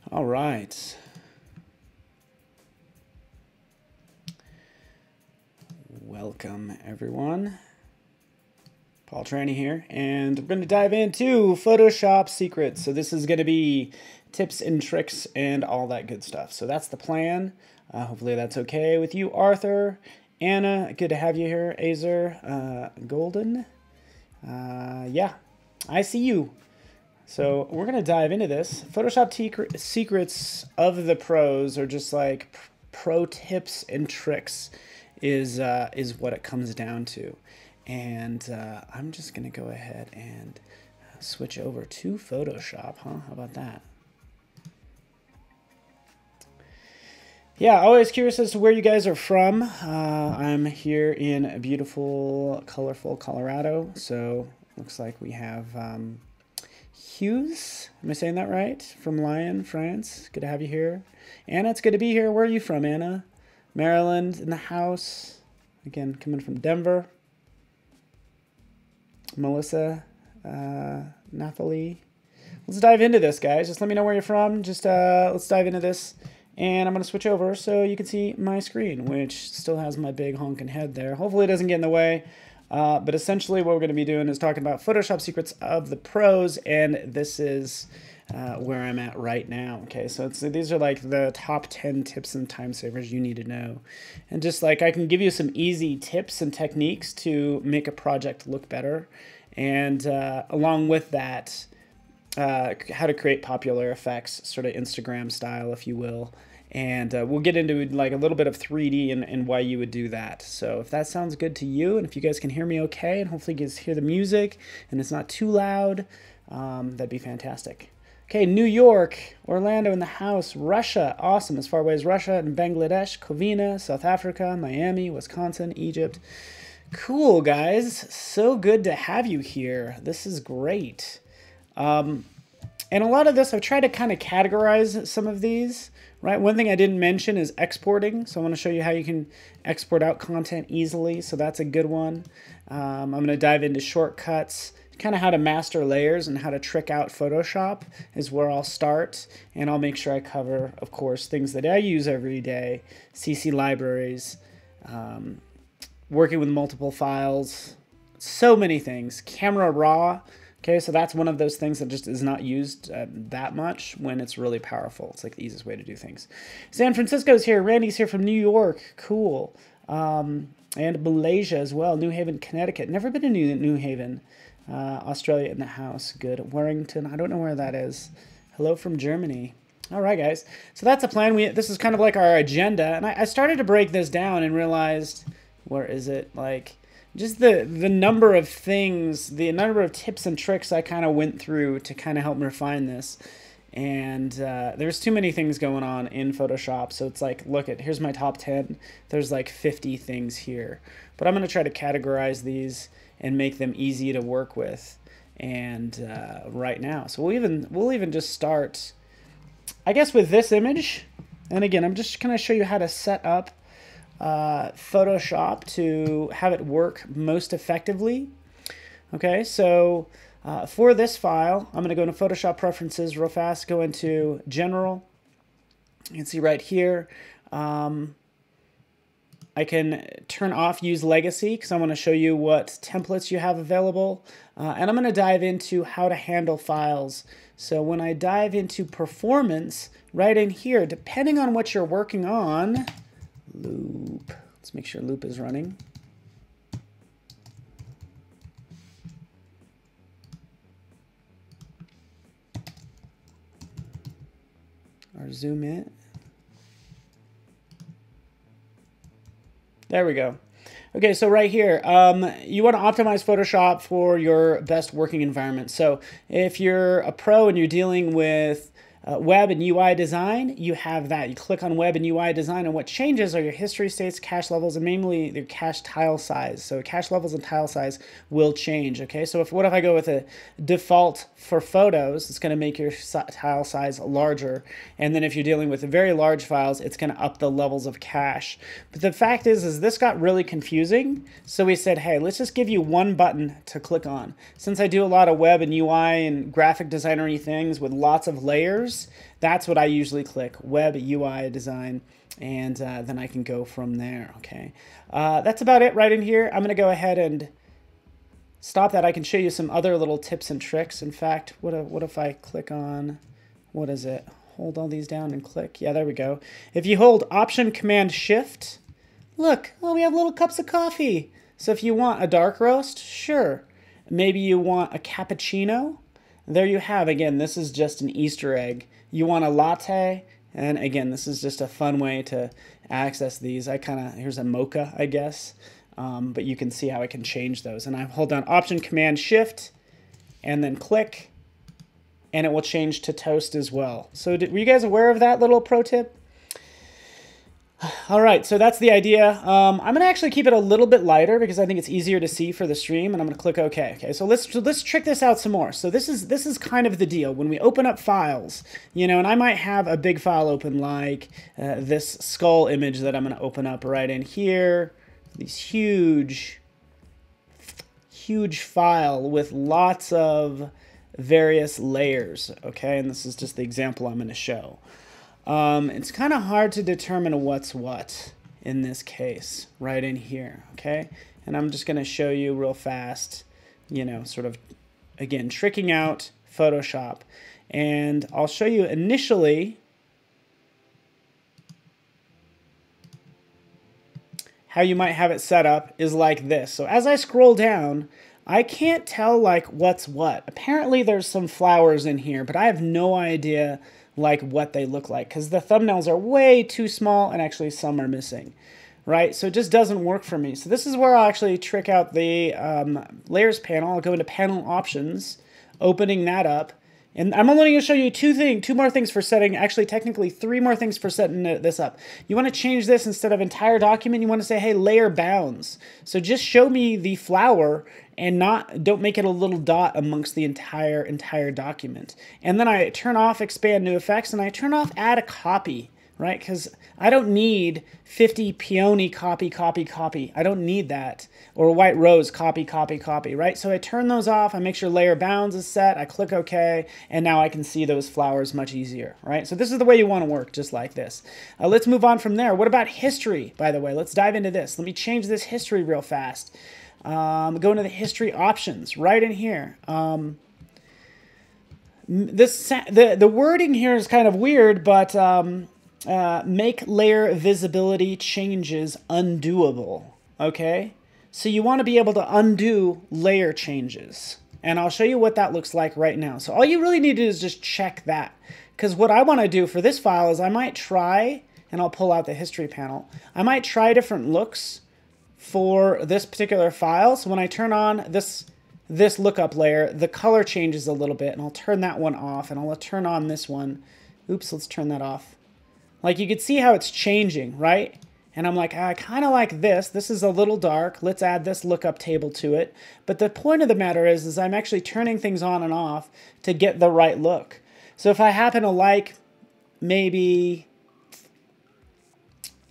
All right. Welcome, everyone. Paul Trani here, and we're going to dive into Photoshop secrets. So this is going to be tips and tricks and all that good stuff. So that's the plan. Hopefully that's okay with you, Arthur. Anna, good to have you here. Azer, Golden. Yeah, I see you. So we're going to dive into this. Photoshop secrets of the pros, or just like pro tips and tricks, is what it comes down to. And I'm just going to go ahead and switch over to Photoshop, huh? How about that? Yeah, always curious as to where you guys are from. I'm here in beautiful, colorful Colorado. So looks like we have Hughes. Am I saying that right? From Lyon, France. Good to have you here. Anna, it's good to be here. Where are you from, Anna? Maryland in the house. Again, coming from Denver. Melissa, Nathalie. Let's dive into this, guys. Just let me know where you're from. Just let's dive into this. And I'm going to switch over so you can see my screen, which still has my big honking head there. Hopefully it doesn't get in the way. But essentially what we're going to be doing is talking about Photoshop secrets of the pros, and this is where I'm at right now. Okay, so these are like the top 10 tips and time savers you need to know. And just like I can give you some easy tips and techniques to make a project look better. And along with that, how to create popular effects, sort of Instagram style, if you will. And we'll get into like a little bit of 3D and why you would do that. So if that sounds good to you, and if you guys can hear me okay, and hopefully you guys hear the music and it's not too loud, that'd be fantastic. Okay, New York, Orlando in the house, Russia, awesome, as far away as Russia, and Bangladesh, Covina, South Africa, Miami, Wisconsin, Egypt. Cool, guys. So good to have you here. This is great. And a lot of this, I've tried to kind of categorize some of these, right? One thing I didn't mention is exporting. So I want to show you how you can export out content easily. So that's a good one. I'm going to dive into shortcuts, kind of how to master layers and how to trick out Photoshop is where I'll start. And I'll make sure I cover, of course, things that I use every day, CC libraries, working with multiple files, so many things. Camera raw. Okay, so that's one of those things that just is not used that much when it's really powerful. It's like the easiest way to do things. San Francisco's here. Randy's here from New York. Cool. And Malaysia as well. New Haven, Connecticut. Never been to New Haven. Australia in the house. Good. Warrington. I don't know where that is. Hello from Germany. All right, guys. So that's a plan. This is kind of like our agenda. And I started to break this down and realized, where is it? Like, just the number of things, the number of tips and tricks I kind of went through to kind of help me refine this. And there's too many things going on in Photoshop. So it's like, look, here's my top 10. There's like 50 things here. But I'm going to try to categorize these and make them easy to work with. And right now, so we'll even just start, I guess, with this image. And again, I'm just going to show you how to set up Photoshop to have it work most effectively. Okay, so for this file, I'm going to go into Photoshop Preferences real fast, go into General. You can see right here, I can turn off Use Legacy because I want to show you what templates you have available. And I'm going to dive into how to handle files. So when I dive into Performance, right in here, depending on what you're working on, Loop. Let's make sure Loop is running. Or zoom in. There we go. Okay, so right here, you want to optimize Photoshop for your best working environment. So if you're a pro and you're dealing with web and UI design, you have that. You click on web and UI design, and what changes are your history states, cache levels, and mainly your cache tile size. So cache levels and tile size will change. Okay, so what if I go with a default for photos, it's going to make your tile size larger. And then if you're dealing with very large files, it's going to up the levels of cache. But the fact is this got really confusing. So we said, hey, let's just give you one button to click on. Since I do a lot of web and UI and graphic designery things with lots of layers, use, that's what I usually click, Web UI Design, and then I can go from there, okay? That's about it right in here. I'm going to go ahead and stop that. I can show you some other little tips and tricks. In fact, what if I click on, what is it? Hold all these down and click. Yeah, there we go. If you hold Option Command Shift, look, oh, we have little cups of coffee. So if you want a dark roast, sure. Maybe you want a cappuccino. There you have, again, this is just an Easter egg. You want a latte, and again, this is just a fun way to access these. Here's a mocha, I guess. But you can see how I can change those. And I hold down Option Command Shift and then click, and it will change to toast as well. So were you guys aware of that little pro tip? All right, so that's the idea. I'm going to actually keep it a little bit lighter because I think it's easier to see for the stream, and I'm going to click OK. Okay, so let's trick this out some more. So this is kind of the deal. When we open up files, you know, and I might have a big file open like this skull image that I'm going to open up right in here. These huge file with lots of various layers, okay? And this is just the example I'm going to show. It's kind of hard to determine what's what in this case, right in here, okay? And I'm just going to show you real fast, you know, sort of, again, tricking out Photoshop. And I'll show you initially how you might have it set up is like this. So as I scroll down, I can't tell like what's what. Apparently there's some flowers in here, but I have no idea like what they look like because the thumbnails are way too small and actually some are missing, right? So it just doesn't work for me. So this is where I'll actually trick out the layers panel. I'll go into panel options, opening that up. And I'm only going to show you two more things for setting, actually technically 3 more things for setting this up. You want to change this instead of entire document, you want to say, hey, layer bounds. So just show me the flower and don't make it a little dot amongst the entire document. And then I turn off expand new effects and I turn off add a copy, right? Because I don't need 50 peony copy. I don't need that. Or white rose copy, right? So I turn those off, I make sure layer bounds is set, I click OK, and now I can see those flowers much easier, right? So this is the way you want to work, just like this. Let's move on from there. What about history, by the way? Let's dive into this. Let me change this history real fast. Go into the history options right in here. The wording here is kind of weird, but make layer visibility changes undoable, okay? So you want to be able to undo layer changes. And I'll show you what that looks like right now. So all you really need to do is just check that. Because what I want to do for this file is I might try, and I'll pull out the history panel, I might try different looks for this particular file. So when I turn on this lookup layer, the color changes a little bit, and I'll turn that one off, and I'll turn on this one. Oops, let's turn that off. Like you can see how it's changing, right? And I'm like, I kind of like this. This is a little dark. Let's add this lookup table to it. But the point of the matter is I'm actually turning things on and off to get the right look. So if I happen to like maybe,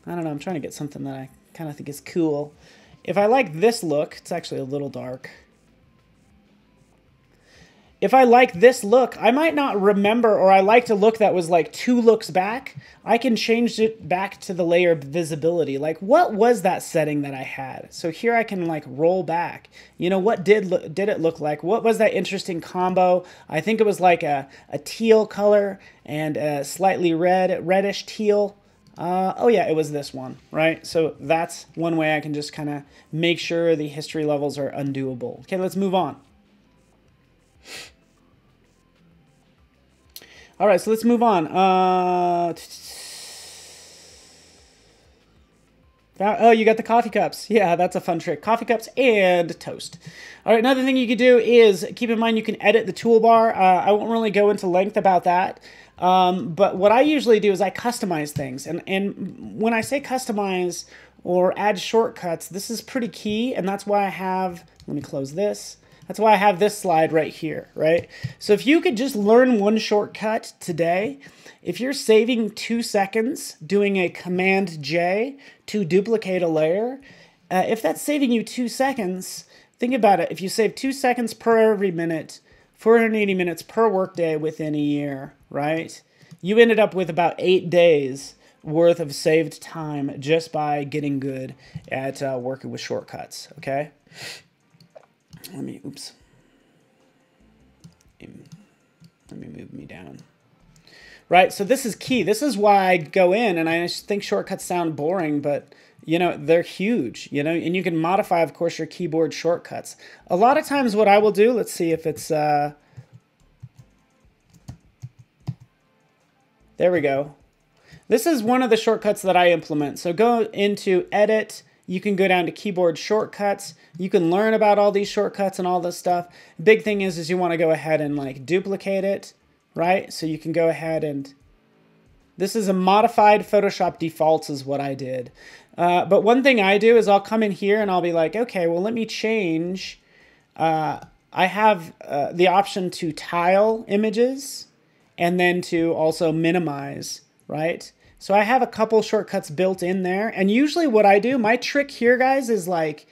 I don't know, I'm trying to get something that I kind of think is cool. If I like this look, it's actually a little dark. If I like this look, I might not remember, or I liked a look that was like 2 looks back. I can change it back to the layer visibility. Like, what was that setting that I had? So here I can like roll back. You know, what did it look like? What was that interesting combo? I think it was like a teal color and a slightly reddish teal. Oh yeah, it was this one, right? So that's one way I can just kind of make sure the history levels are undoable. Okay, let's move on. All right, so let's move on. Oh, you got the coffee cups. Yeah, that's a fun trick. Coffee cups and toast. All right, another thing you could do is keep in mind you can edit the toolbar. I won't really go into length about that. But what I usually do is I customize things. And when I say customize or add shortcuts, this is pretty key. And that's why I have, let me close this. That's why I have this slide right here, right? So if you could just learn one shortcut today, if you're saving 2 seconds doing a Command J to duplicate a layer, if that's saving you 2 seconds, think about it. If you save 2 seconds per every minute, 480 minutes per workday within a year, right? you ended up with about 8 days worth of saved time just by getting good at working with shortcuts, okay? Oops. Let me move me down. Right, so this is key. This is why I go in, and I think shortcuts sound boring, but you know, they're huge, you know, and you can modify, of course, your keyboard shortcuts. A lot of times what I will do, let's see if it's, there we go. This is one of the shortcuts that I implement. So go into Edit, you can go down to Keyboard Shortcuts, you can learn about all these shortcuts and all this stuff. Big thing is you want to go ahead and like duplicate it, right? So you can go ahead and, this is a modified Photoshop defaults is what I did. But one thing I do is I'll come in here and I'll be like, okay, well, let me change. I have the option to tile images and then to also minimize, right? So I have a couple shortcuts built in there. And usually what I do, my trick here, guys, is like,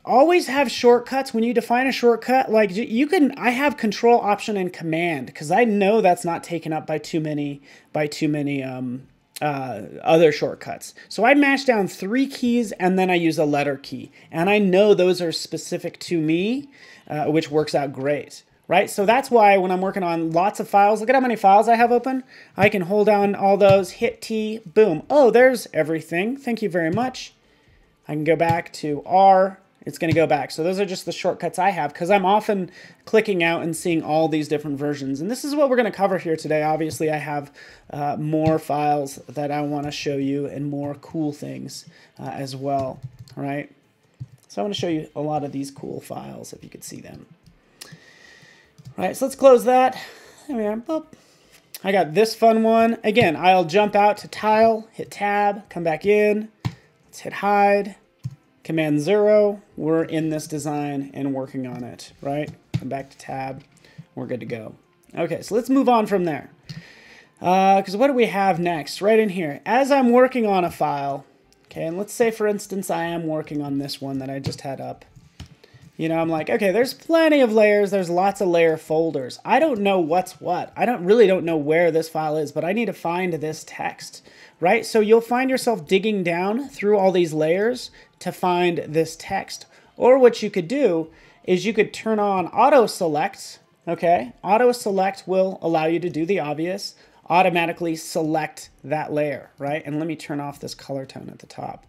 always have shortcuts. When you define a shortcut, like you can, I have Control, Option, and Command because I know that's not taken up by too many other shortcuts. So I mash down 3 keys and then I use a letter key, and I know those are specific to me, which works out great. Right, so that's why when I'm working on lots of files, look at how many files I have open. I can hold down all those, hit T, boom. Oh, there's everything. Thank you very much. I can go back to R. It's going to go back. So those are just the shortcuts I have because I'm often clicking out and seeing all these different versions. And this is what we're going to cover here today. Obviously, I have more files that I want to show you and more cool things as well. All right. So I want to show you a lot of these cool files if you could see them. All right, so let's close that. There we are. Boop. I got this fun one. Again, I'll jump out to Tile, hit Tab, come back in. Let's hit Hide, Command 0. We're in this design and working on it, right? Come back to Tab. We're good to go. Okay, so let's move on from there. Because what do we have next? Right in here. As I'm working on a file, okay, and let's say, for instance, I am working on this one that I just had up. You know, I'm like, okay, there's plenty of layers. There's lots of layer folders. I don't know what's what. I really don't know where this file is, but I need to find this text, right? So you'll find yourself digging down through all these layers to find this text. Or what you could do is you could turn on auto select, okay? Auto select will allow you to do the obvious, automatically select that layer, right? And let me turn off this color tone at the top.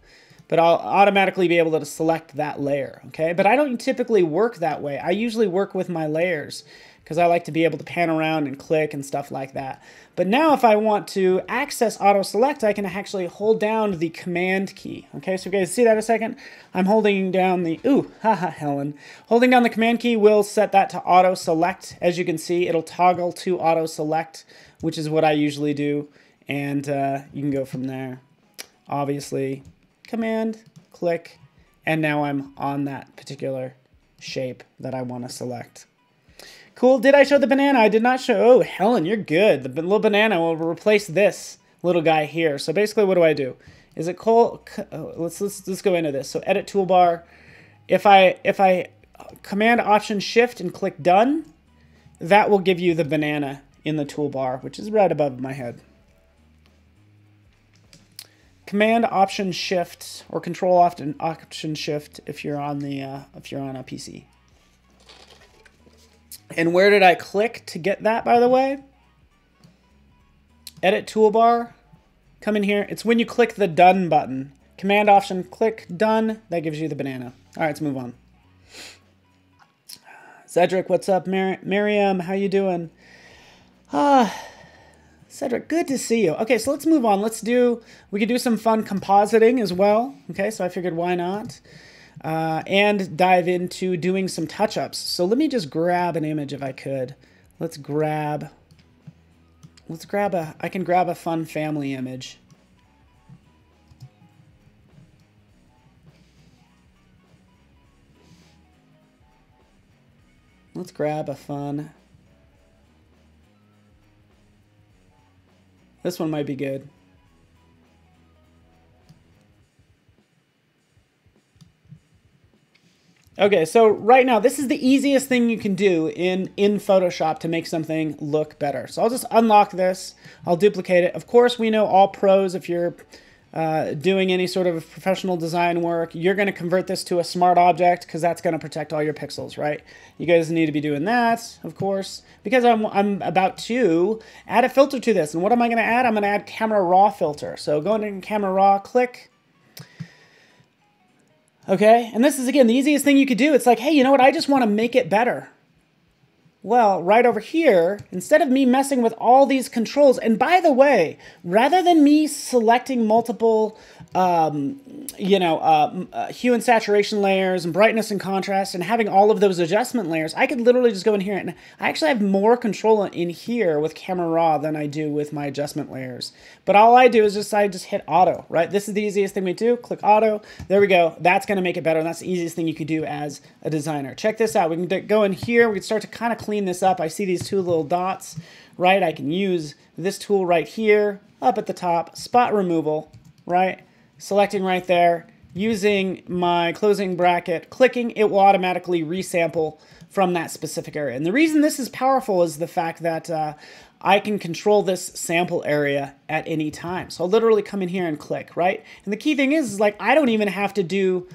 But I'll automatically be able to select that layer, okay? But I don't typically work that way. I usually work with my layers because I like to be able to pan around and click and stuff like that. But now if I want to access auto select, I can actually hold down the command key, okay? So you guys see that a second? I'm holding down the, ooh, haha, Helen. Holding down the command key will set that to auto select. As you can see, it'll toggle to auto select, which is what I usually do. And you can go from there, obviously. Command, click, and now I'm on that particular shape that I want to select. Cool. Did I show the banana? I did not show. Oh, Helen, you're good. The little banana will replace this little guy here. So basically, what do I do? Is it cool? Let's go into this. So edit toolbar. If I Command Option Shift and click done, that will give you the banana in the toolbar, which is right above my head. Command Option Shift or Control Option Shift if you're on a PC. And where did I click to get that, by the way? Edit toolbar. Come in here. It's when you click the done button. Command Option click done. That gives you the banana. All right, let's move on. Cedric, what's up? Miriam, how you doing? Cedric, good to see you. Okay, so let's move on. We could do some fun compositing as well. Okay, so I figured why not? And dive into doing some touch-ups. So let me just grab an image if I could. I can grab a fun family image. Let's grab a fun. This one might be good. Okay, so right now, this is the easiest thing you can do in Photoshop to make something look better. So I'll just unlock this. I'll duplicate it. Of course, we know all pros, if you're doing any sort of professional design work, you're going to convert this to a smart object because that's going to protect all your pixels, right? You guys need to be doing that, of course, because I'm about to add a filter to this. And what am I going to add? I'm going to add Camera Raw filter. So go into Camera Raw, click. Okay, and this is, again, the easiest thing you could do. It's like, hey, you know what? I just want to make it better. Well, right over here, instead of me messing with all these controls, and by the way, rather than me selecting multiple, hue and saturation layers and brightness and contrast and having all of those adjustment layers, I could literally just go in here, and I actually have more control in here with Camera Raw than I do with my adjustment layers. But all I do is I just hit auto, right? This is the easiest thing we do. Click auto. There we go. That's going to make it better, and that's the easiest thing you could do as a designer. Check this out. We can go in here. We can start to kind of clean this up. I see these two little dots, right? I can use this tool right here, up at the top, spot removal, right? Selecting right there, using my closing bracket, clicking, it will automatically resample from that specific area. And the reason this is powerful is the fact that I can control this sample area at any time. So I'll literally come in here and click, right? And the key thing is like, I don't even have to do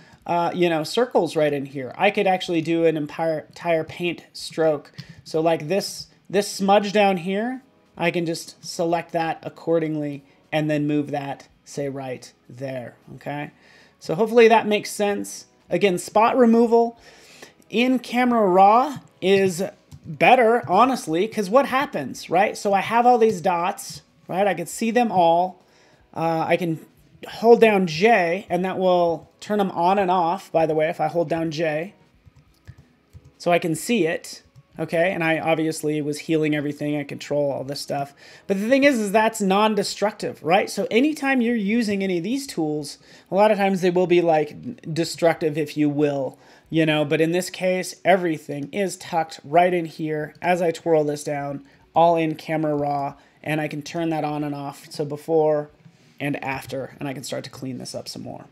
circles right in here. I could actually do an entire paint stroke. So like this smudge down here, I can just select that accordingly and then move that, say, right there, okay? So hopefully that makes sense. Again, spot removal in Camera Raw is better, honestly, because what happens, right? So I have all these dots, right? I can see them all. I can hold down J, and that will turn them on and off, by the way, if I hold down J. So I can see it, okay? And I obviously was healing everything. I control all this stuff. But the thing is that's non-destructive, right? So anytime you're using any of these tools, a lot of times they will be like destructive, if you will, but in this case, everything is tucked right in here as I twirl this down, all in Camera Raw, and I can turn that on and off. So before and after, and I can start to clean this up some more.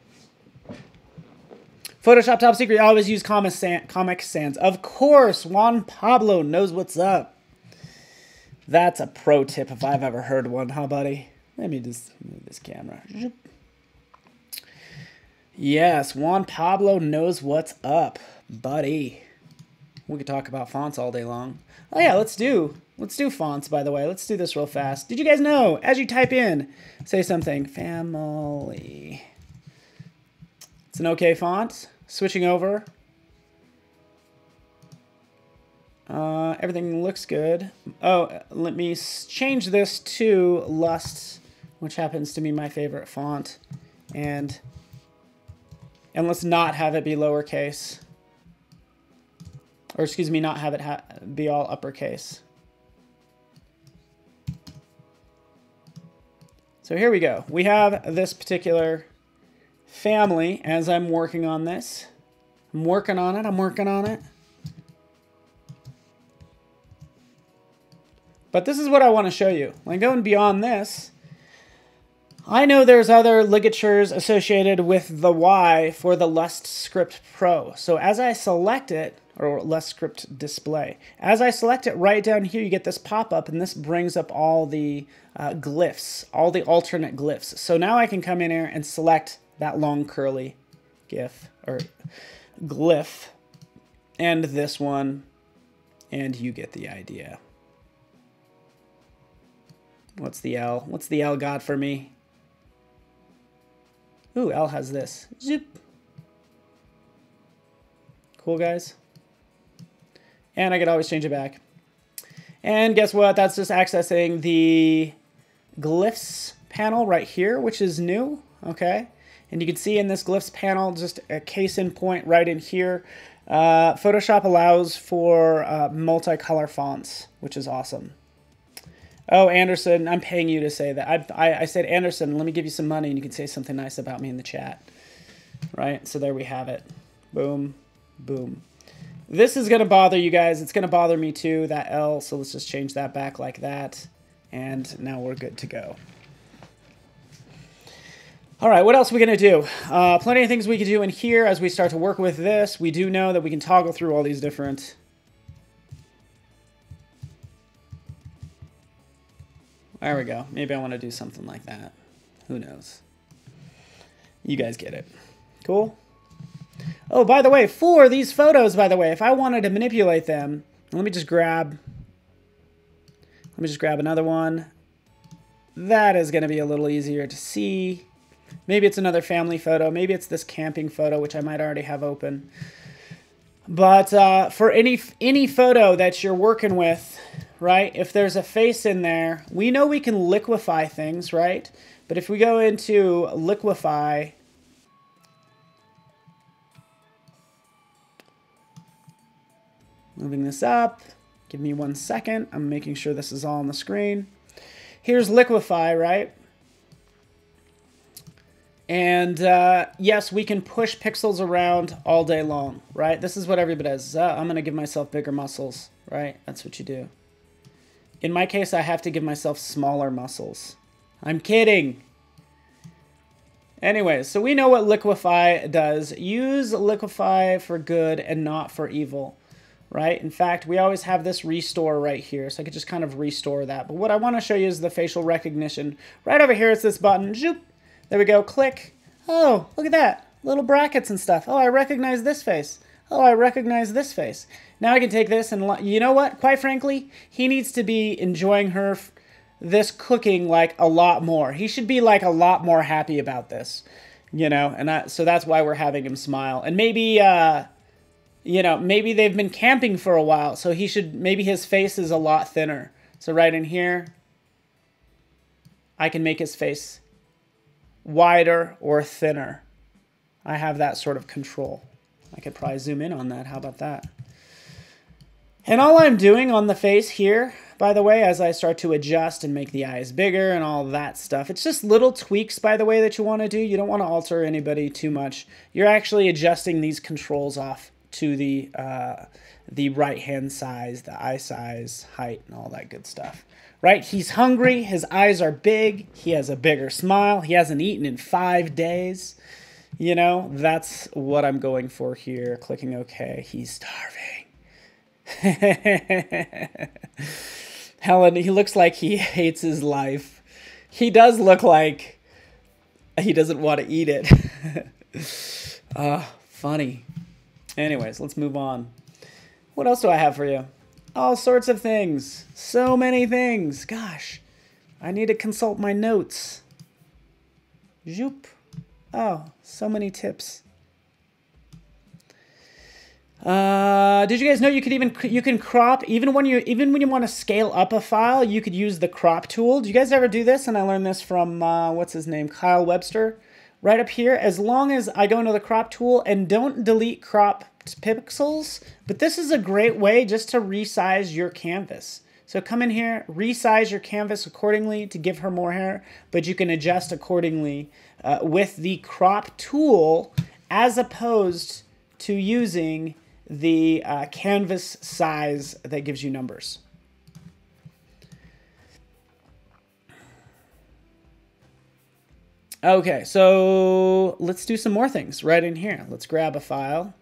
Photoshop top secret, always use Comic Sans. Of course, Juan Pablo knows what's up. That's a pro tip if I've ever heard one, huh, buddy? Let me just move this camera. Yes, Juan Pablo knows what's up, buddy. We could talk about fonts all day long. Oh yeah, let's do fonts, by the way. Let's do this real fast. Did you guys know, as you type in, say something, family. It's an okay font. Switching over. Everything looks good. Oh, let me change this to Lust, which happens to be my favorite font. And let's not have it be lowercase. Or excuse me, not have it be all uppercase. So here we go. We have this particular family as I'm working on this. I'm working on it. But this is what I want to show you. Like going beyond this, I know there's other ligatures associated with the Y for the Lust Script Pro. So as I select it, or Lust Script Display, as I select it right down here, you get this pop-up, and this brings up all the glyphs, all the alternate glyphs. So now I can come in here and select that long curly GIF, or glyph, and this one, and you get the idea. What's the L? What's the L got for me? Ooh, L has this. Zoop. Cool, guys. And I could always change it back. And guess what? That's just accessing the Glyphs panel right here, which is new, okay? And you can see in this Glyphs panel, just a case in point right in here. Photoshop allows for multicolor fonts, which is awesome. Oh, Anderson, I'm paying you to say that. I said, Anderson, let me give you some money and you can say something nice about me in the chat. Right? So there we have it. Boom, boom. This is going to bother you guys. It's going to bother me too, that L. So let's just change that back like that. And now we're good to go. All right, what else are we going to do? Plenty of things we could do in here as we start to work with this. We do know that we can toggle through all these different... There we go. Maybe I want to do something like that. Who knows? You guys get it. Cool. Oh, by the way, for these photos, by the way, if I wanted to manipulate them, let me just grab another one. That is going to be a little easier to see. Maybe it's another family photo. Maybe it's this camping photo, which I might already have open. But for any photo that you're working with, right, if there's a face in there, we know we can liquify things, right? But if we go into Liquify, moving this up, give me 1 second. I'm making sure this is all on the screen. Here's Liquify, right? And yes, we can push pixels around all day long, right? This is what everybody does. I'm going to give myself bigger muscles, right? That's what you do. In my case, I have to give myself smaller muscles. I'm kidding. Anyways, so we know what Liquify does. Use Liquify for good and not for evil, right? In fact, we always have this restore right here, so I could just kind of restore that. But what I want to show you is the facial recognition. Right over here, it's this button. Zoop. There we go, click. Oh, look at that. Little brackets and stuff. Oh, I recognize this face. Oh, I recognize this face. Now I can take this and, you know what? Quite frankly, he needs to be enjoying this cooking like a lot more. He should be like a lot more happy about this, you know? And so that's why we're having him smile. And maybe, you know, maybe they've been camping for a while, so maybe his face is a lot thinner. So right in here, I can make his face wider or thinner. I have that sort of control. I could probably zoom in on that. How about that? And all I'm doing on the face here, by the way, as I start to adjust and make the eyes bigger and all that stuff, it's just little tweaks, by the way, that you want to do. You don't want to alter anybody too much. You're actually adjusting these controls off to the right-hand size, the eye size, height, and all that good stuff. Right? He's hungry. His eyes are big. He has a bigger smile. He hasn't eaten in 5 days. You know, that's what I'm going for here. Clicking OK. He's starving. Helen, he looks like he hates his life. He does look like he doesn't want to eat it. Funny. Anyways, let's move on. What else do I have for you? All sorts of things. So many things. Gosh, I need to consult my notes. Zoop. Oh, so many tips. Did you guys know you can crop even when you want to scale up a file, you could use the crop tool. Do you guys ever do this? And I learned this from what's his name, Kyle Webster. Right up here, as long as I go into the crop tool and don't delete crop pixels, but this is a great way just to resize your canvas. So come in here, resize your canvas accordingly to give her more hair, but you can adjust accordingly with the crop tool as opposed to using the canvas size that gives you numbers. Okay, so let's do some more things right in here. Let's grab a file.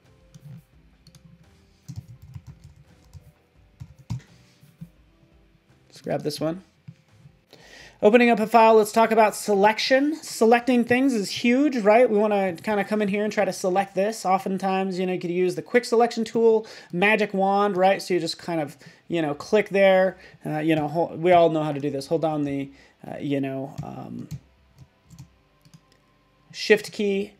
Let's grab this one. Opening up a file, let's talk about selection. Selecting things is huge, right? We want to kind of come in here and try to select this. Oftentimes, you know, you could use the quick selection tool, magic wand, right? So you just kind of, you know, click there. You know, we all know how to do this. Hold down the, Shift key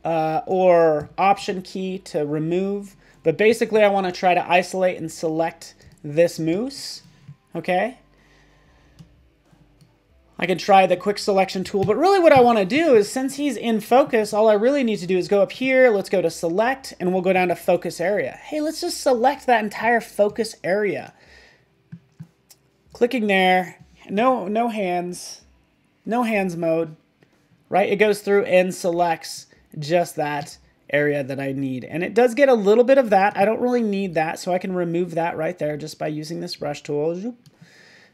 or Option key to remove. But basically, I want to try to isolate and select this moose, okay? I can try the quick selection tool, but really what I want to do is, since he's in focus, all I really need to do is go up here, let's go to select, and we'll go down to focus area. Hey, let's just select that entire focus area. Clicking there, no hands mode, right? It goes through and selects just that area that I need. And it does get a little bit of that. I don't really need that, so I can remove that right there just by using this brush tool.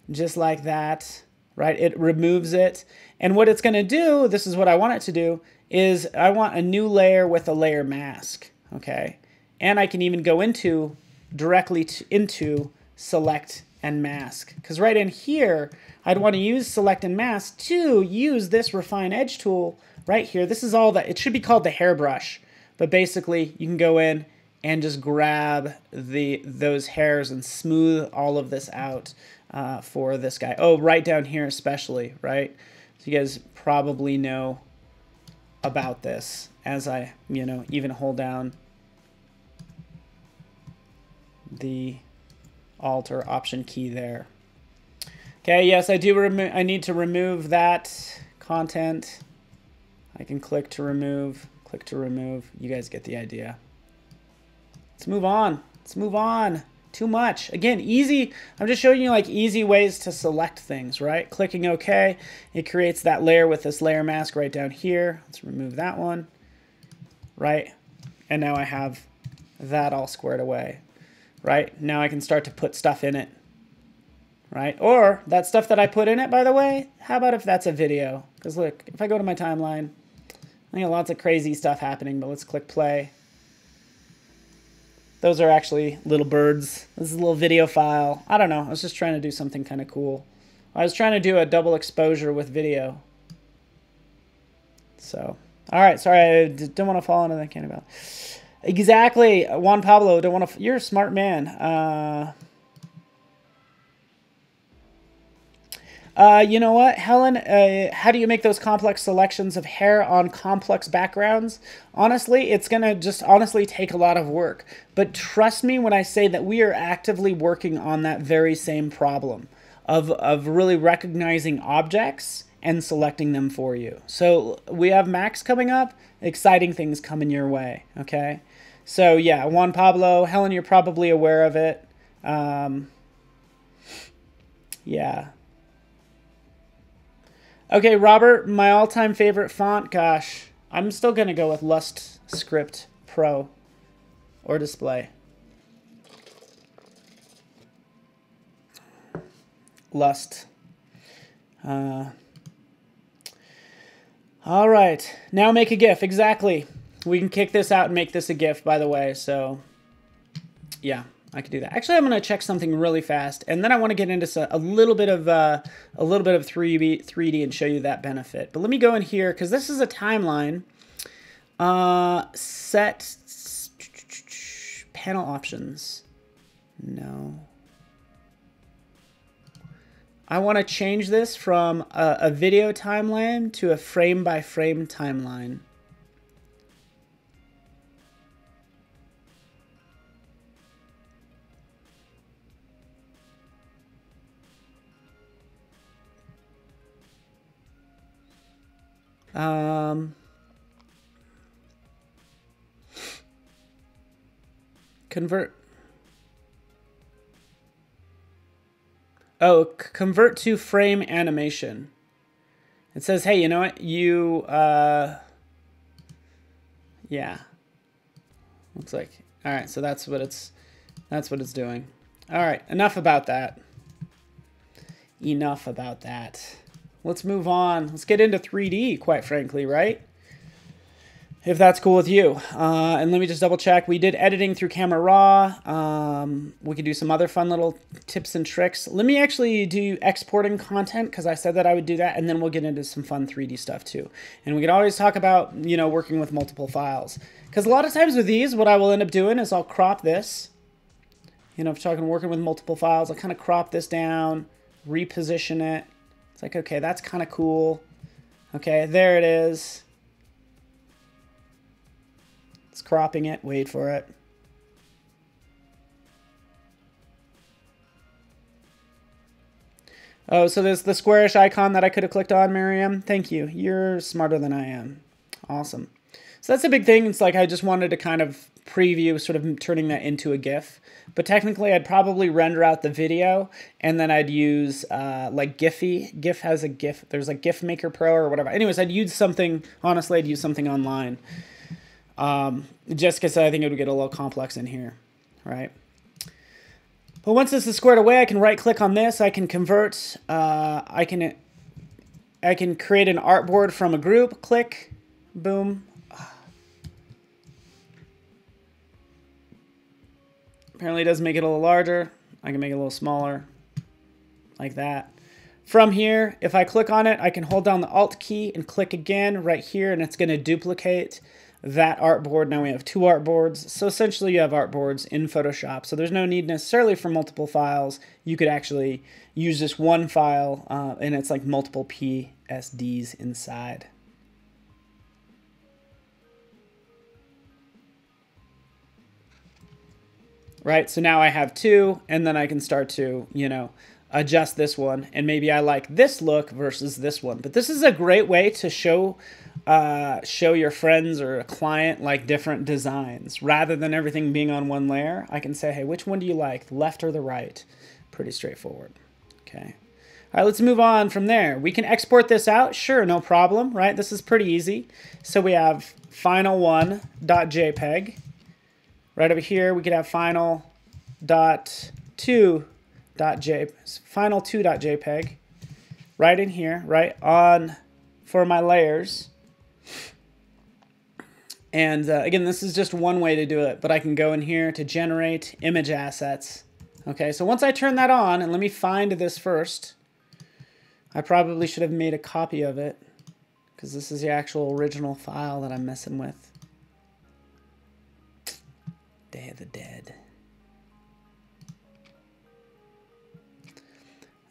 Just like that. right? It removes it. And what it's going to do, this is what I want it to do, is I want a new layer with a layer mask, okay? And I can even go into directly into select and mask. Because right in here, I'd want to use select and mask to use this refine edge tool right here. This is all that, it should be called the hairbrush. But basically, you can go in and just grab those hairs and smooth all of this out for this guy. Oh, right down here especially, right? So you guys probably know about this as I, even hold down the Alt or Option key there. Okay, yes, I need to remove that content. I can click to remove, click to remove. You guys get the idea. Let's move on. Let's move on. Too much. Again, easy. I'm just showing you like easy ways to select things, right? Clicking OK. It creates that layer with this layer mask right down here. Let's remove that one. Right? And now I have that all squared away. Right? Now I can start to put stuff in it. Right? Or that stuff that I put in it, by the way, how about if that's a video? Because look, if I go to my timeline, I got lots of crazy stuff happening, but let's click play. Those are actually little birds. This is a little video file. I don't know. I was just trying to do something kind of cool. I was trying to do a double exposure with video. So, all right. Sorry, I don't want to fall into that kind of. Exactly, Juan Pablo. Don't want to. You're a smart man. You know what, Helen? How do you make those complex selections of hair on complex backgrounds? Honestly, it's going to just honestly take a lot of work. But trust me when I say that we are actively working on that very same problem of really recognizing objects and selecting them for you. So we have Max coming up. Exciting things coming your way, okay? So yeah, Juan Pablo, Helen, you're probably aware of it. Yeah. Okay, Robert, my all-time favorite font, gosh, I'm still going to go with Lust Script Pro or Display. Lust. All right, now make a GIF, exactly. We can kick this out and make this a GIF, by the way, so yeah. I could do that. Actually, I'm going to check something really fast, and then I want to get into a little bit of 3D and show you that benefit. But let me go in here because this is a timeline. Set panel options. No. I want to change this from a video timeline to a frame-by-frame timeline. Convert. Oh, convert to frame animation. It says, hey, you know what? Yeah. Looks like. All right, so that's what it's doing. All right, enough about that. Enough about that. Let's move on. Let's get into 3D, quite frankly, right? If that's cool with you. And let me just double check. We did editing through Camera Raw. We could do some other fun little tips and tricks. Let me actually do exporting content because I said that I would do that. And then we'll get into some fun 3D stuff too. And we can always talk about, working with multiple files. Because a lot of times with these, what I will end up doing is I'll crop this. If I'm talking working with multiple files, I'll kind of crop this down, reposition it. It's like, okay, that's kind of cool. Okay, there it is. It's cropping it. Wait for it. Oh, so there's the squarish icon that I could have clicked on, Miriam. Thank you. You're smarter than I am. Awesome. So that's a big thing. It's like I just wanted to kind of preview sort of turning that into a GIF. But technically, I'd probably render out the video, and then I'd use like Giphy. GIF has a GIF. There's like GIF Maker Pro or whatever. Anyways, I'd use something. Honestly, I'd use something online. Just because I think it would get a little complex in here, right? But once this is squared away, I can right click on this. I can convert, I can create an artboard from a group, click, boom. Apparently it does make it a little larger. I can make it a little smaller, like that. From here, if I click on it, I can hold down the Alt key and click again right here, and it's going to duplicate that artboard. Now we have 2 artboards. So essentially you have artboards in Photoshop. So there's no need necessarily for multiple files. You could actually use this one file, and it's like multiple PSDs inside. Right, so now I have 2, and then I can start to, you know, adjust this one, and maybe I like this look versus this one. But this is a great way to show your friends or a client like different designs. Rather than everything being on one layer, I can say, hey, which one do you like, the left or the right? Pretty straightforward. Okay. All right, let's move on from there. We can export this out. Sure, no problem, right? This is pretty easy. So we have final1.jpg. Right over here, we could have final2.jpg, right in here, right on for my layers. And again, this is just one way to do it, but I can go in here to generate image assets. Okay, so once I turn that on, and let me find this first. I probably should have made a copy of it because this is the actual original file that I'm messing with. Day of the Dead.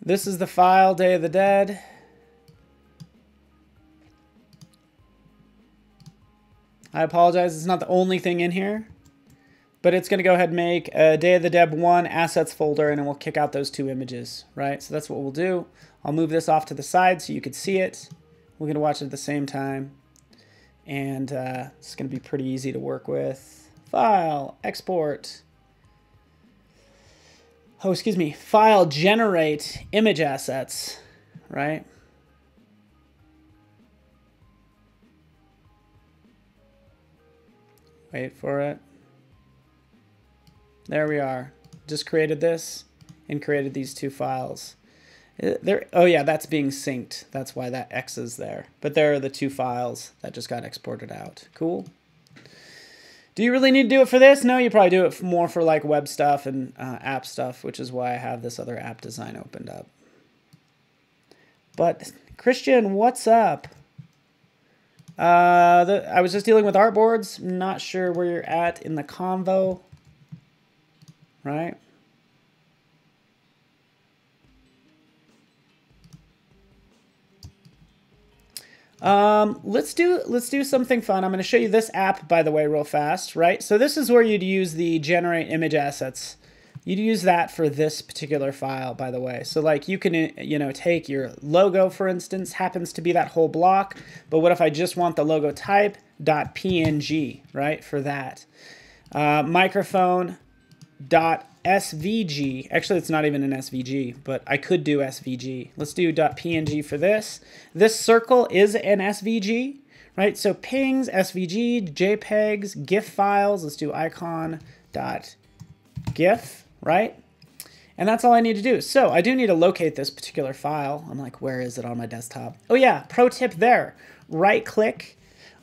This is the file, Day of the Dead. I apologize, it's not the only thing in here, but it's going to go ahead and make a Day of the Dead 1 assets folder, and it will kick out those 2 images, right? So that's what we'll do. I'll move this off to the side so you could see it. We're going to watch it at the same time, and it's going to be pretty easy to work with. File, export. Oh, excuse me. File, generate image assets, right? Wait for it. There we are. Just created this and created these 2 files. Oh yeah, that's being synced. That's why that X is there. But there are the 2 files that just got exported out. Cool. Do you really need to do it for this? No, you probably do it more for like web stuff and app stuff, which is why I have this other app design opened up. But Christian, what's up? I was just dealing with artboards. Not sure where you're at in the convo, right? Let's do something fun. I'm going to show you this app, by the way, real fast, right? So this is where you'd use the generate image assets. You'd use that for this particular file, by the way. So like you can, you know, take your logo, for instance, happens to be that whole block. But what if I just want the logo type .png, right, for that? Microphone .svg. Actually, it's not even an SVG, but I could do SVG. Let's do .png for this. This circle is an SVG, right? So pings, SVG, JPEGs, GIF files. Let's do icon.gif, right? And that's all I need to do. So I do need to locate this particular file. I'm like, where is it on my desktop? Oh yeah, pro tip there. Right click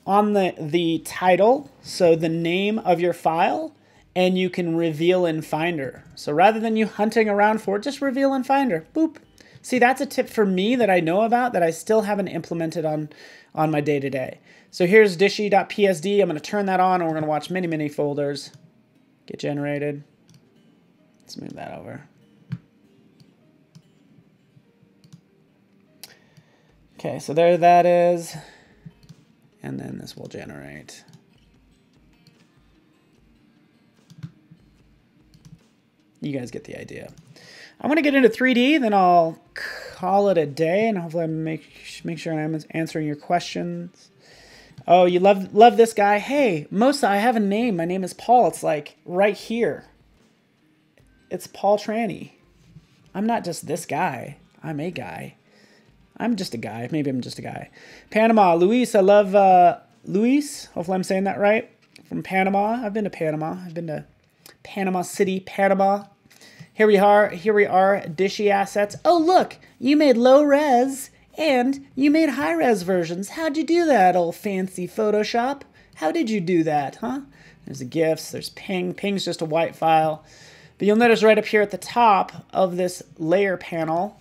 on the title, so the name of your file, and you can reveal in Finder. So rather than you hunting around for it, just reveal in Finder. Boop. See, that's a tip for me that I know about that I still haven't implemented on my day-to-day. So here's dishy.psd. I'm going to turn that on, and we're going to watch many, many folders get generated. Let's move that over. Okay, so there that is. And then this will generate. You guys get the idea. I want to get into 3D, then I'll call it a day, and hopefully I make sure I'm answering your questions. Oh, you love this guy? Hey, Mosa, I have a name. My name is Paul. It's like right here. It's Paul Trani. I'm not just this guy. I'm a guy. I'm just a guy. Maybe I'm just a guy. Panama, Luis. I love Luis. Hopefully I'm saying that right. From Panama. I've been to Panama. I've been to Panama City, Panama. Here we are, dishy assets. Oh, look, you made low res and you made high res versions. How'd you do that, old fancy Photoshop? How did you do that, huh? There's the GIFs, there's ping. Ping's just a white file. But you'll notice right up here at the top of this layer panel,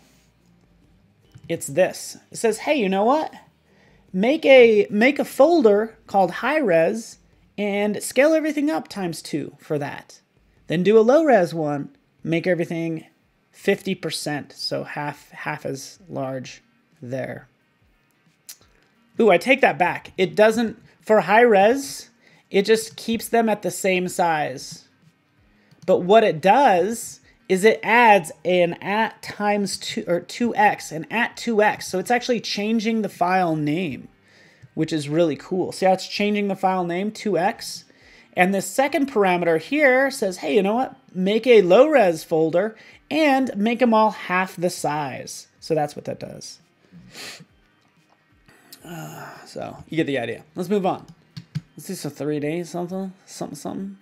it's this. It says, hey, you know what? Make a folder called high res and scale everything up ×2 for that. Then do a low res one. Make everything 50%, so half as large there. Ooh, I take that back. It doesn't, for high res, it just keeps them at the same size. But what it does is it adds an at ×2 or 2x, an at 2x. So it's actually changing the file name, which is really cool. See how it's changing the file name, 2x? And this second parameter here says, hey, you know what? Make a low-res folder and make them all half the size. So that's what that does. So you get the idea. Let's move on. Let's do some 3D, something.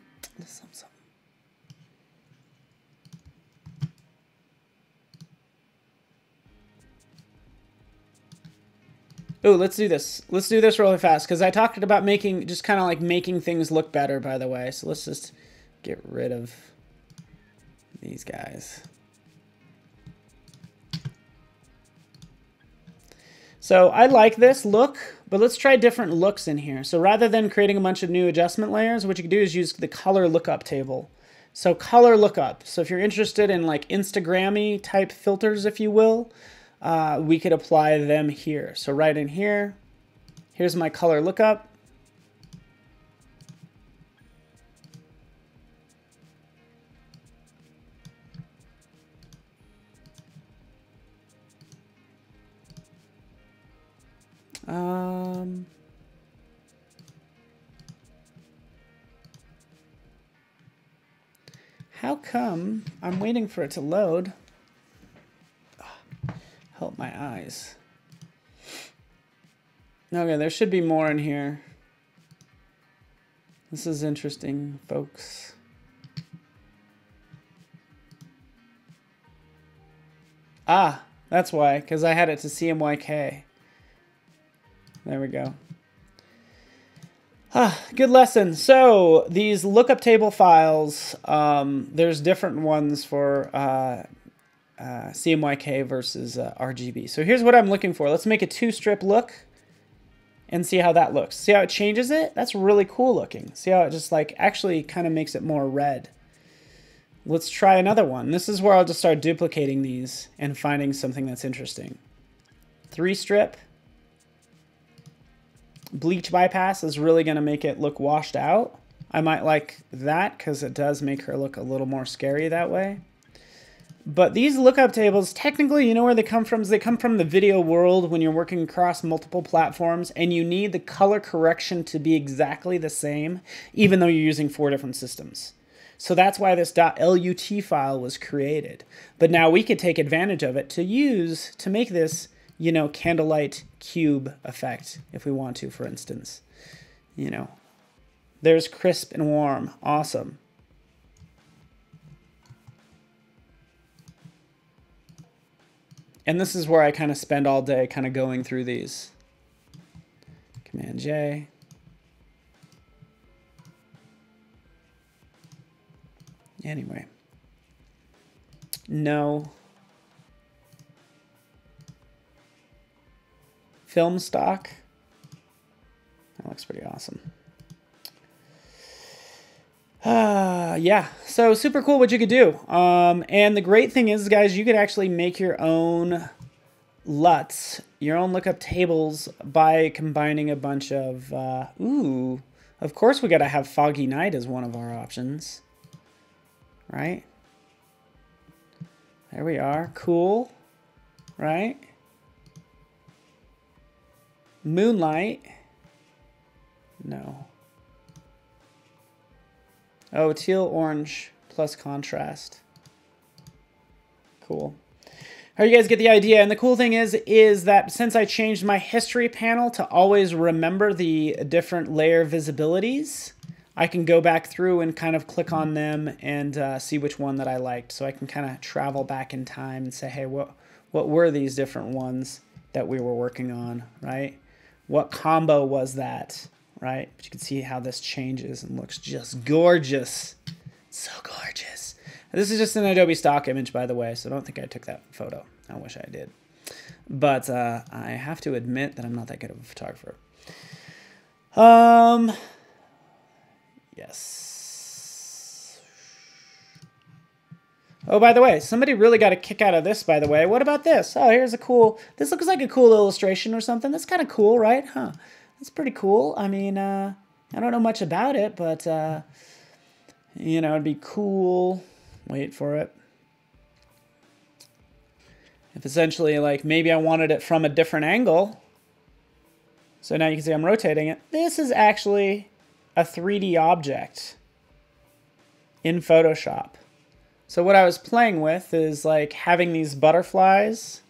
Oh, let's do this. Let's do this really fast because I talked about making, just kind of like making things look better, by the way. So let's just get rid of these guys. So I like this look, but let's try different looks in here. So rather than creating a bunch of new adjustment layers, what you can do is use the color lookup table. So color lookup. So if you're interested in like Instagram-y type filters, if you will, we could apply them here. So right in here, here's my color lookup. How come I'm waiting for it to load? Help my eyes. Okay, there should be more in here. This is interesting, folks. Ah, that's why, because I had it to CMYK. There we go. Good lesson. So these lookup table files, there's different ones for CMYK versus RGB. So here's what I'm looking for. Let's make a 2-strip look and see how that looks. See how it changes it? That's really cool looking. See how it just like actually kind of makes it more red. Let's try another one. This is where I'll just start duplicating these and finding something that's interesting. 3-strip. Bleach bypass is really going to make it look washed out. I might like that because it does make her look a little more scary that way. But these lookup tables, technically, you know where they come from? They come from the video world when you're working across multiple platforms and you need the color correction to be exactly the same, even though you're using 4 different systems. So that's why this .lut file was created. But now we could take advantage of it to use to make this, you know, candlelight cube effect if we want to, for instance. You know, there's crisp and warm. Awesome. And this is where I kind of spend all day kind of going through these. Command J. Anyway. No. Film stock. That looks pretty awesome. Yeah, so super cool what you could do. And the great thing is, guys, you could actually make your own LUTs, your own lookup tables by combining a bunch of, ooh, of course we got to have Foggy Night as one of our options, right? There we are. Cool, right? Moonlight. No. Oh, teal orange plus contrast. Cool. All right, you guys get the idea. And the cool thing is that since I changed my history panel to always remember the different layer visibilities, I can go back through and kind of click on them and see which one that I liked. So I can kind of travel back in time and say, hey, what were these different ones that we were working on, right? What combo was that, right? But you can see how this changes and looks just gorgeous. So gorgeous. This is just an Adobe stock image, by the way, so don't think I took that photo. I wish I did. But I have to admit that I'm not that good of a photographer. Yes. Oh, by the way, somebody really got a kick out of this, by the way. What about this? Oh, here's a cool... This looks like a cool illustration or something. That's kind of cool, right? Huh. That's pretty cool. I mean, I don't know much about it, but, you know, it'd be cool. Wait for it. If essentially, like, maybe I wanted it from a different angle. So now you can see I'm rotating it. This is actually a 3D object in Photoshop. So what I was playing with is like having these butterflies.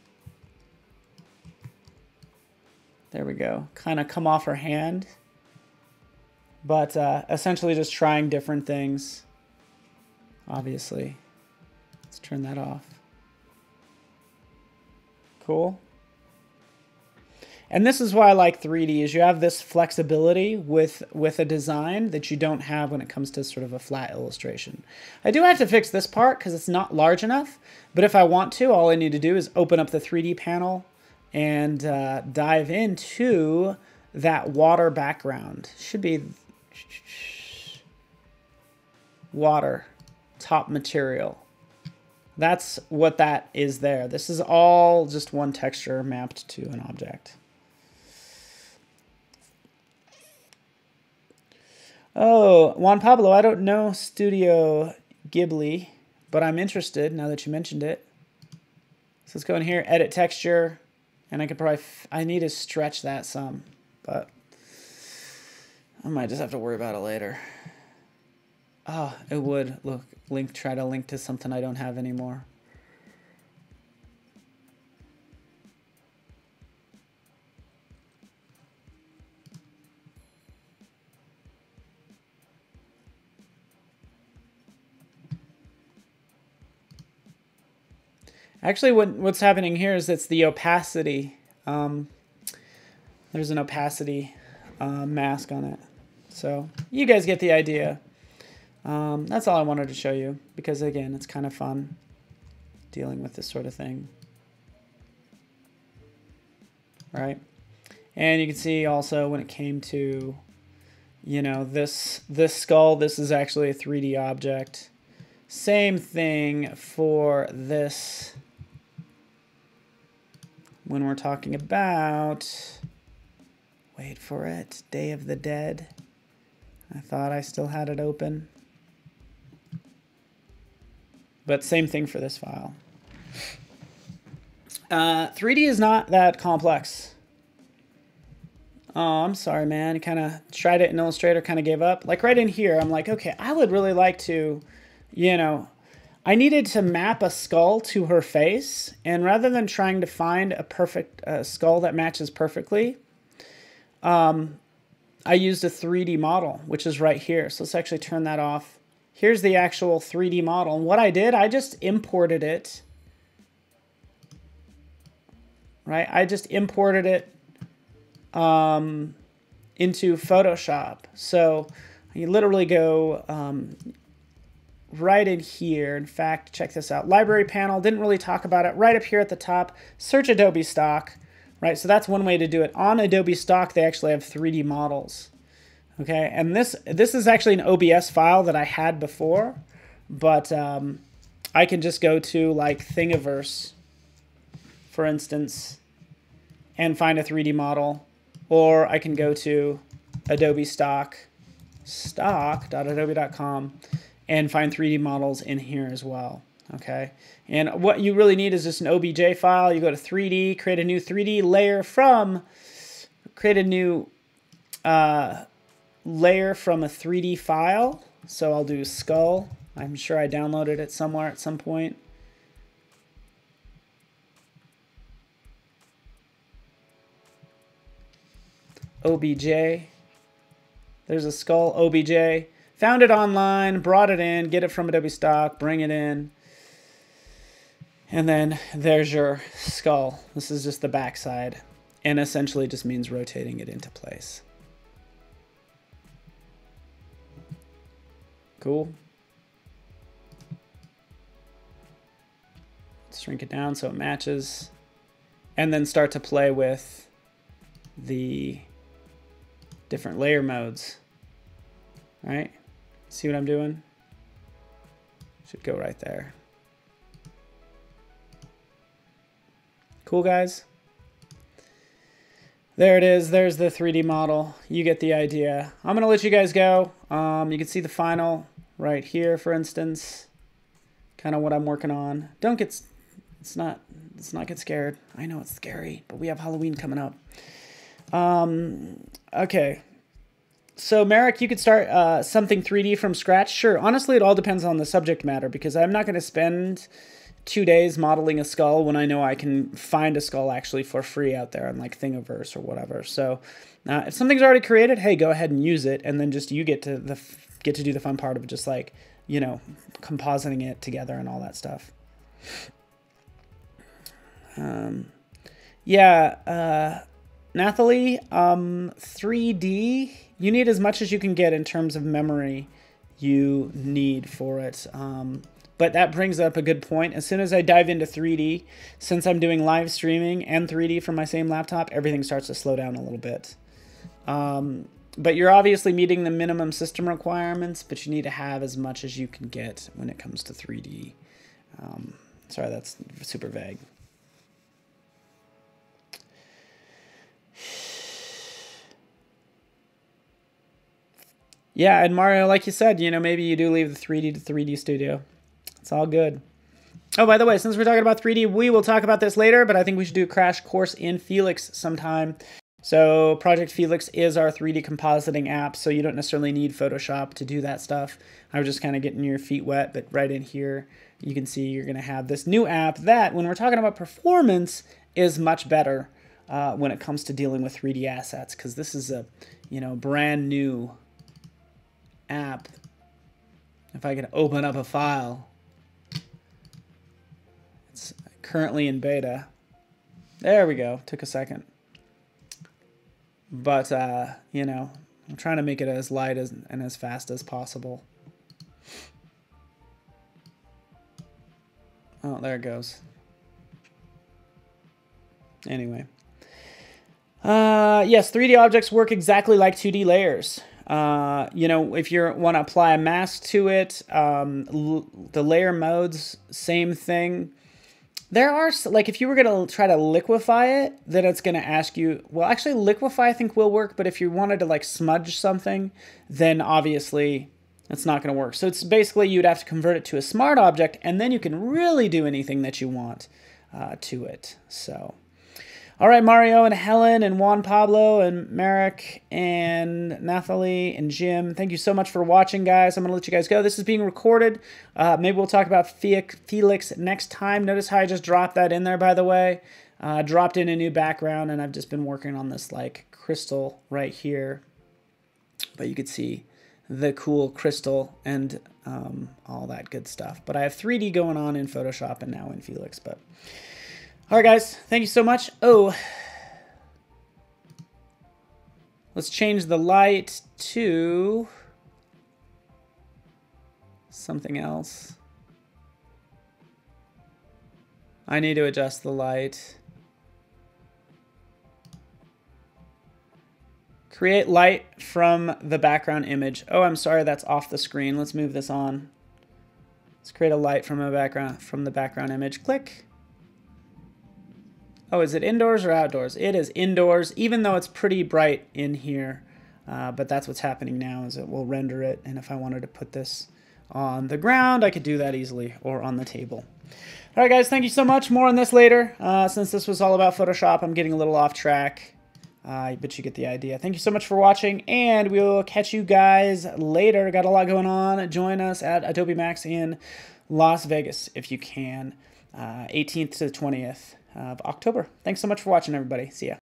There we go. Kind of come off her hand. But essentially just trying different things. Obviously. Let's turn that off. Cool. And this is why I like 3D, is you have this flexibility with a design that you don't have when it comes to sort of a flat illustration. I do have to fix this part because it's not large enough, but if I want to, all I need to do is open up the 3D panel and dive into that water background. Should be water, top material. That's what that is there. This is all just one texture mapped to an object. Oh, Juan Pablo, I don't know Studio Ghibli, but I'm interested now that you mentioned it. So let's go in here, edit texture, and I could probably, I need to stretch that some, but I might just have to worry about it later. Oh, it would, look, try to link to something I don't have anymore. Actually, what's happening here is it's the opacity. There's an opacity mask on it. So you guys get the idea. That's all I wanted to show you because, again, it's kind of fun dealing with this sort of thing. Right? And you can see also when it came to, you know, this skull, this is actually a 3D object. Same thing for this. When we're talking about, wait for it, Day of the Dead. I thought I still had it open. But same thing for this file. 3D is not that complex. Oh, I'm sorry, man. I kind of tried it in Illustrator, kind of gave up. Like right in here, I'm like, okay, I would really like to, you know, I needed to map a skull to her face, and rather than trying to find a perfect skull that matches perfectly, I used a 3D model, which is right here. So let's actually turn that off. Here's the actual 3D model. And what I did, I just imported it. Right? I just imported it into Photoshop. So you literally go right in here. In fact, check this out. Library panel, didn't really talk about it. Right up here at the top, search Adobe Stock. Right, so that's one way to do it. On Adobe Stock, they actually have 3D models. Okay, and this is actually an OBS file that I had before, but I can just go to like Thingiverse, for instance, and find a 3D model, or I can go to Adobe Stock, stock.adobe.com, and find 3D models in here as well. Okay, and what you really need is just an OBJ file. You go to 3D, create a new 3D layer from, create a new layer from a 3D file. So I'll do skull. I'm sure I downloaded it somewhere at some point. OBJ. There's a skull, OBJ. Found it online, brought it in, get it from Adobe stock, bring it in. And then there's your skull. This is just the back side. And essentially just means rotating it into place. Cool. Shrink it down so it matches. And then start to play with the different layer modes. All right? See what I'm doing? Should go right there. Cool, guys? There it is. There's the 3D model. You get the idea. I'm going to let you guys go. You can see the final right here, for instance. Kind of what I'm working on. Don't get... Let's not get scared. I know it's scary, but we have Halloween coming up. Okay. So, Merrick, you could start something 3D from scratch. Sure. Honestly, it all depends on the subject matter, because I'm not going to spend 2 days modeling a skull when I know I can find a skull actually for free out there on like Thingiverse or whatever. So, if something's already created, hey, go ahead and use it, and then just you get to do the fun part of just like, you know, compositing it together and all that stuff. Nathalie, 3D, you need as much as you can get in terms of memory you need for it. But that brings up a good point. As soon as I dive into 3D, since I'm doing live streaming and 3D from my same laptop, everything starts to slow down a little bit. But you're obviously meeting the minimum system requirements, but you need to have as much as you can get when it comes to 3D. Sorry, that's super vague. Yeah, and Mario, like you said, you know, maybe you do leave the 3D to 3D Studio. It's all good. Oh, by the way, since we're talking about 3D, we will talk about this later, but I think we should do a crash course in Felix sometime. So Project Felix is our 3D compositing app, so you don't necessarily need Photoshop to do that stuff. I was just kind of getting your feet wet, but right in here, you can see you're going to have this new app that, when we're talking about performance, is much better when it comes to dealing with 3D assets, because this is a, you know, brand new app. If I can open up a file, it's currently in beta. There we go. Took a second. But, you know, I'm trying to make it as light and as fast as possible. Oh, there it goes. Anyway. Yes, 3D objects work exactly like 2D layers. You know, if you want to apply a mask to it, the layer modes, same thing. There are, like, if you were going to try to liquify it, then it's going to ask you, well, actually, liquify I think will work, but if you wanted to, like, smudge something, then obviously it's not going to work. So it's basically you'd have to convert it to a smart object, and then you can really do anything that you want to it. So... All right, Mario and Helen and Juan Pablo and Merrick and Nathalie and Jim, thank you so much for watching, guys. I'm going to let you guys go. This is being recorded. Maybe we'll talk about Felix next time. Notice how I just dropped that in there, by the way. Dropped in a new background, and I've just been working on this, like, crystal right here. But you could see the cool crystal and all that good stuff. But I have 3D going on in Photoshop and now in Felix, but... All right, guys, thank you so much. Oh, let's change the light to something else. I need to adjust the light. Create light from the background image. Oh, I'm sorry, that's off the screen. Let's move this on. Let's create a light from the background image. Click. Oh, is it indoors or outdoors? It is indoors, even though it's pretty bright in here. But that's what's happening now, is it will render it. And if I wanted to put this on the ground, I could do that easily, or on the table. All right, guys, thank you so much. More on this later. Since this was all about Photoshop, I'm getting a little off track. But you get the idea. Thank you so much for watching, and we will catch you guys later. Got a lot going on. Join us at Adobe Max in Las Vegas, if you can. 18th to the 20th. Of October. Thanks so much for watching, everybody. See ya.